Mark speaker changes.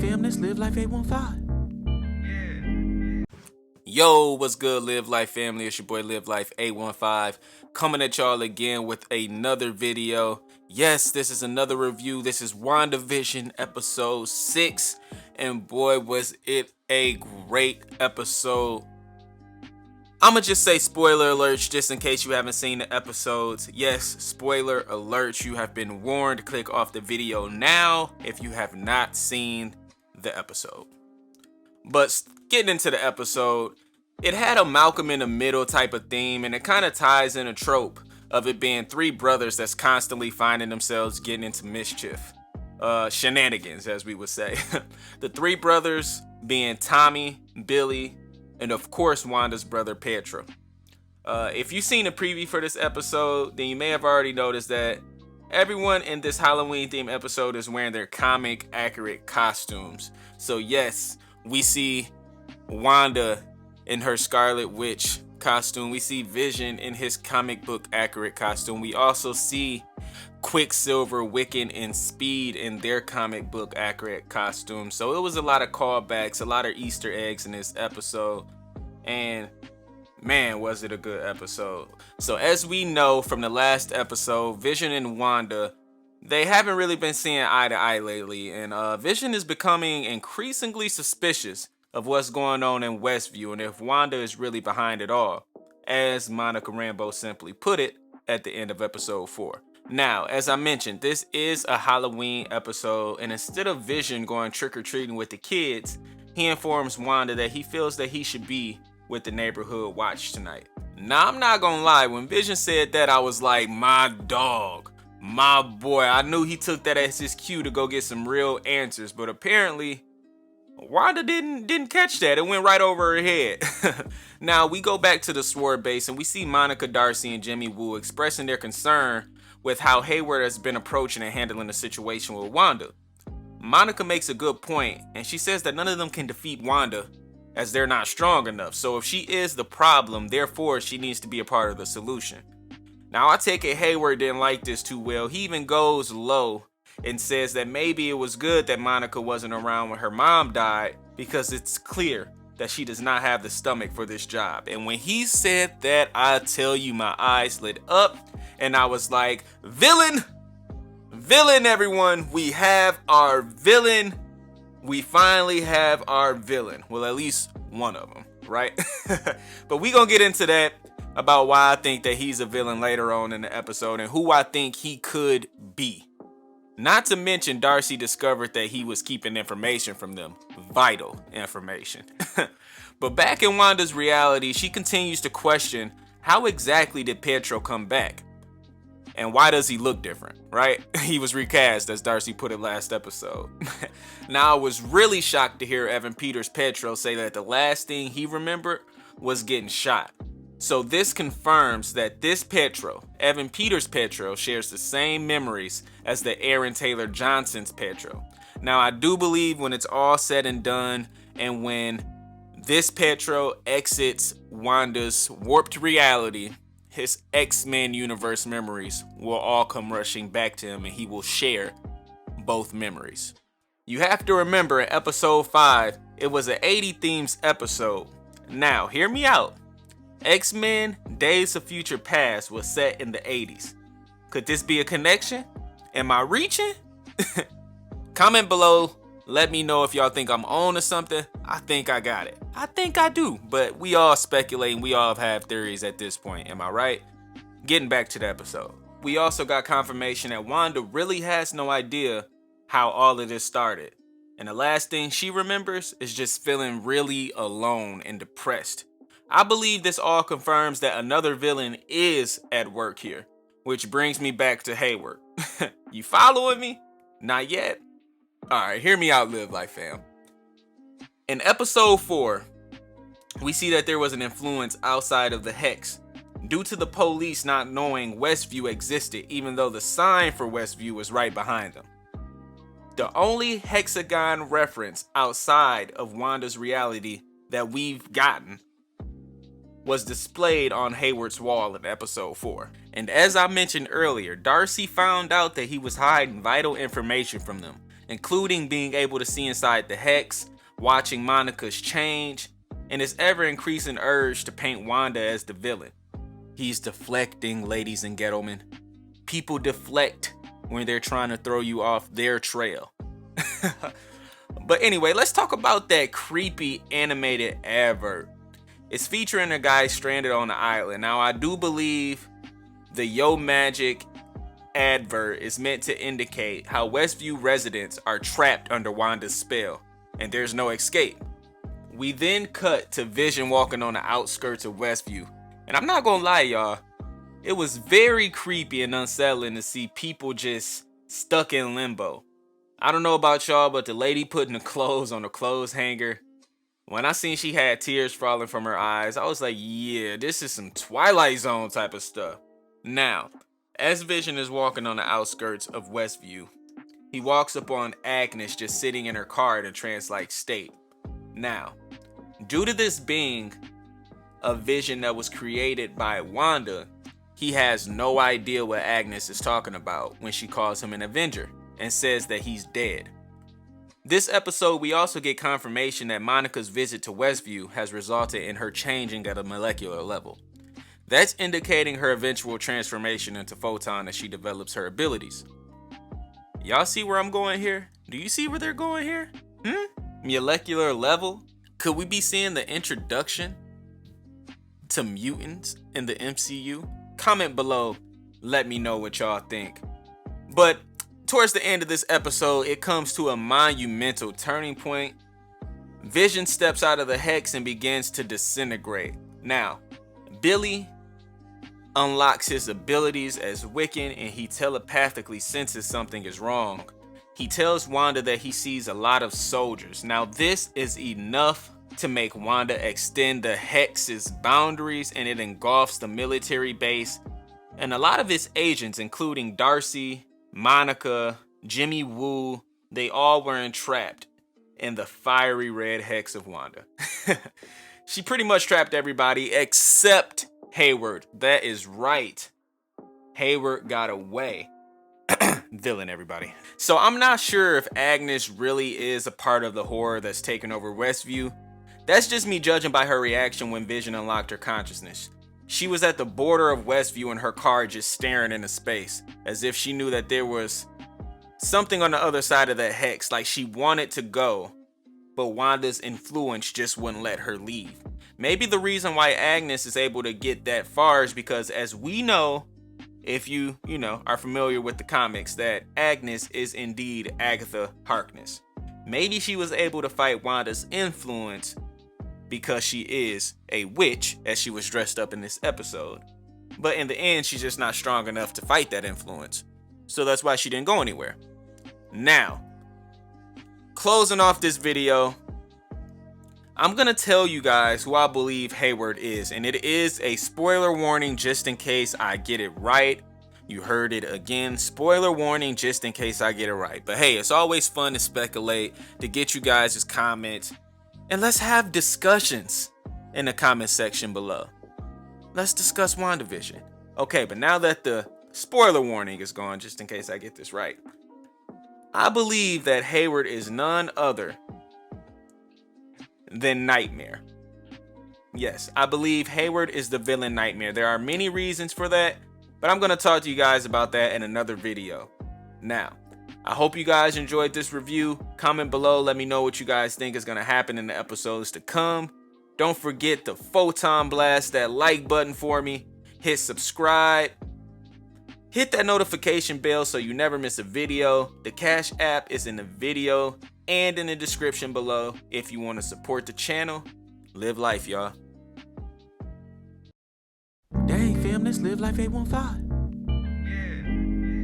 Speaker 1: fam, this Live Life 815. Yo, what's good, Live Life family? It's your boy Live Life 815 coming at y'all again with another video. Yes, this is another review. This is WandaVision episode 6, and boy, was it a great episode. I'ma just say spoiler alerts just in case you haven't seen the episodes. Yes, spoiler alerts. You have been warned. Click off the video now if you have not seen the episode. But getting into the episode, it had a Malcolm in the Middle type of theme, and it kind of ties in a trope of it being three brothers that's constantly finding themselves getting into mischief. Shenanigans, as we would say. The three brothers being Tommy, Billy, and of course Wanda's brother Pietro. If you've seen a preview for this episode, then you may have already noticed that everyone in this Halloween themed episode is wearing their comic accurate costumes. So yes, we see Wanda in her Scarlet Witch costume. We see Vision in his comic book accurate costume. We also see Quicksilver, Wiccan, and Speed in their comic book accurate costumes. So it was a lot of callbacks, a lot of Easter eggs in this episode. And man, was it a good episode. So as we know from the last episode, Vision and Wanda, they haven't really been seeing eye to eye lately. And Vision is becoming increasingly suspicious of what's going on in Westview and if Wanda is really behind it all, as Monica Rambeau simply put it at the end of episode 4. Now, as I mentioned, this is a Halloween episode, and instead of Vision going trick-or-treating with the kids, he informs Wanda that he feels that he should be with the neighborhood watch tonight. Now, I'm not gonna lie, when Vision said that, I was like, my dog, my boy. I knew he took that as his cue to go get some real answers, but apparently Wanda didn't catch that. It went right over her head. Now, we go back to the Sword base, and we see Monica, Darcy, and Jimmy Woo expressing their concern with how Hayward has been approaching and handling the situation with Wanda. Monica makes a good point, and she says that none of them can defeat Wanda as they're not strong enough. So if she is the problem, therefore she needs to be a part of the solution. Now, I take it Hayward didn't like this too well. He even goes low and says that maybe it was good that Monica wasn't around when her mom died, because it's clear that she does not have the stomach for this job. And when he said that, I tell you, my eyes lit up and I was like, villain, everyone. We have our villain. We finally have our villain. Well, at least one of them, right? But we gonna get into that, about why I think that he's a villain later on in the episode and who I think he could be. Not to mention, Darcy discovered that he was keeping information from them. Vital information. But back in Wanda's reality, she continues to question, how exactly did Pietro come back? And why does he look different, right? He was recast, as Darcy put it last episode. Now, I was really shocked to hear Evan Peters' Pietro say that the last thing he remembered was getting shot. So this confirms that this Pietro, Evan Peters' Pietro, shares the same memories as the Aaron Taylor Johnson's Pietro. Now, I do believe when it's all said and done, and when this Pietro exits Wanda's warped reality, his X-Men universe memories will all come rushing back to him, and he will share both memories. You have to remember, in episode 5, it was an 80 themes episode. Now, hear me out. X-Men Days of Future Past was set in the 80s. Could this be a connection? Am I reaching? Comment below. Let me know if y'all think I'm on to something. I think I got it. I think I do. But we all speculating. We all have theories at this point. Am I right? Getting back to the episode. We also got confirmation that Wanda really has no idea how all of this started. And the last thing she remembers is just feeling really alone and depressed. I believe this all confirms that another villain is at work here, which brings me back to Hayward. You following me? Not yet? Alright, hear me out, Live Life fam. In episode 4, we see that there was an influence outside of the Hex, due to the police not knowing Westview existed, even though the sign for Westview was right behind them. The only hexagon reference outside of Wanda's reality that we've gotten was displayed on Hayward's wall in episode 4. And as I mentioned earlier, Darcy found out that he was hiding vital information from them. including being able to see inside the Hex, watching Monica's change, and his ever-increasing urge to paint Wanda as the villain. He's deflecting, ladies and gentlemen. People deflect when they're trying to throw you off their trail. But anyway, let's talk about that creepy animated advert. It's featuring a guy stranded on an island. Now, I do believe the Yo Magic advert is meant to indicate how Westview residents are trapped under Wanda's spell, and there's no escape. We then cut to Vision walking on the outskirts of Westview. And I'm not gonna lie, y'all, it was very creepy and unsettling to see people just stuck in limbo. I don't know about y'all, but the lady putting the clothes on the clothes hanger, when I seen she had tears falling from her eyes, I was like, yeah, this is some Twilight Zone type of stuff. Now, as Vision is walking on the outskirts of Westview, he walks upon Agnes just sitting in her car in a trance-like state. Now, due to this being a vision that was created by Wanda, he has no idea what Agnes is talking about when she calls him an Avenger and says that he's dead. This episode, we also get confirmation that Monica's visit to Westview has resulted in her changing at a molecular level. That's indicating her eventual transformation into Photon as she develops her abilities. Y'all see where I'm going here? Do you see where they're going here? Molecular level? Could we be seeing the introduction to mutants in the MCU? Comment below, let me know what y'all think. But towards the end of this episode, it comes to a monumental turning point. Vision steps out of the Hex and begins to disintegrate. Now, Billy unlocks his abilities as Wiccan, and he telepathically senses something is wrong. He tells Wanda that he sees a lot of soldiers. Now, this is enough to make Wanda extend the Hex's boundaries, and it engulfs the military base and a lot of its agents, including Darcy, Monica, Jimmy Woo. They all were entrapped in the fiery red Hex of Wanda. She pretty much trapped everybody except Hayward. That is right. Hayward got away. Villain, everybody. So I'm not sure if Agnes really is a part of the horror that's taken over Westview. That's just me judging by her reaction when Vision unlocked her consciousness. She was at the border of Westview in her car just staring into space, as if she knew that there was something on the other side of that Hex, like she wanted to go, but Wanda's influence just wouldn't let her leave. Maybe the reason why Agnes is able to get that far is because, as we know, if you are familiar with the comics, that Agnes is indeed Agatha Harkness. Maybe she was able to fight Wanda's influence because she is a witch, as she was dressed up in this episode. But in the end, she's just not strong enough to fight that influence. So that's why she didn't go anywhere. Now, closing off this video, I'm gonna tell you guys who I believe Hayward is, and it is a spoiler warning just in case I get it right. You heard it again, spoiler warning just in case I get it right. But hey, it's always fun to speculate, to get you guys' comments, and let's have discussions in the comment section below. Let's discuss WandaVision. Okay, but now that the spoiler warning is gone, just in case I get this right, I believe that Hayward is none other than Nightmare. Yes, I believe Hayward is the villain Nightmare. There are many reasons for that, but I'm going to talk to you guys about that in another video. Now, I hope you guys enjoyed this review. Comment below, let me know what you guys think is going to happen in the episodes to come. Don't forget to photon blast that like button for me. Hit subscribe. Hit that notification bell so you never miss a video. The Cash App is in the video and in the description below if you want to support the channel. Live life, y'all. Dang, fam, let's live life 815.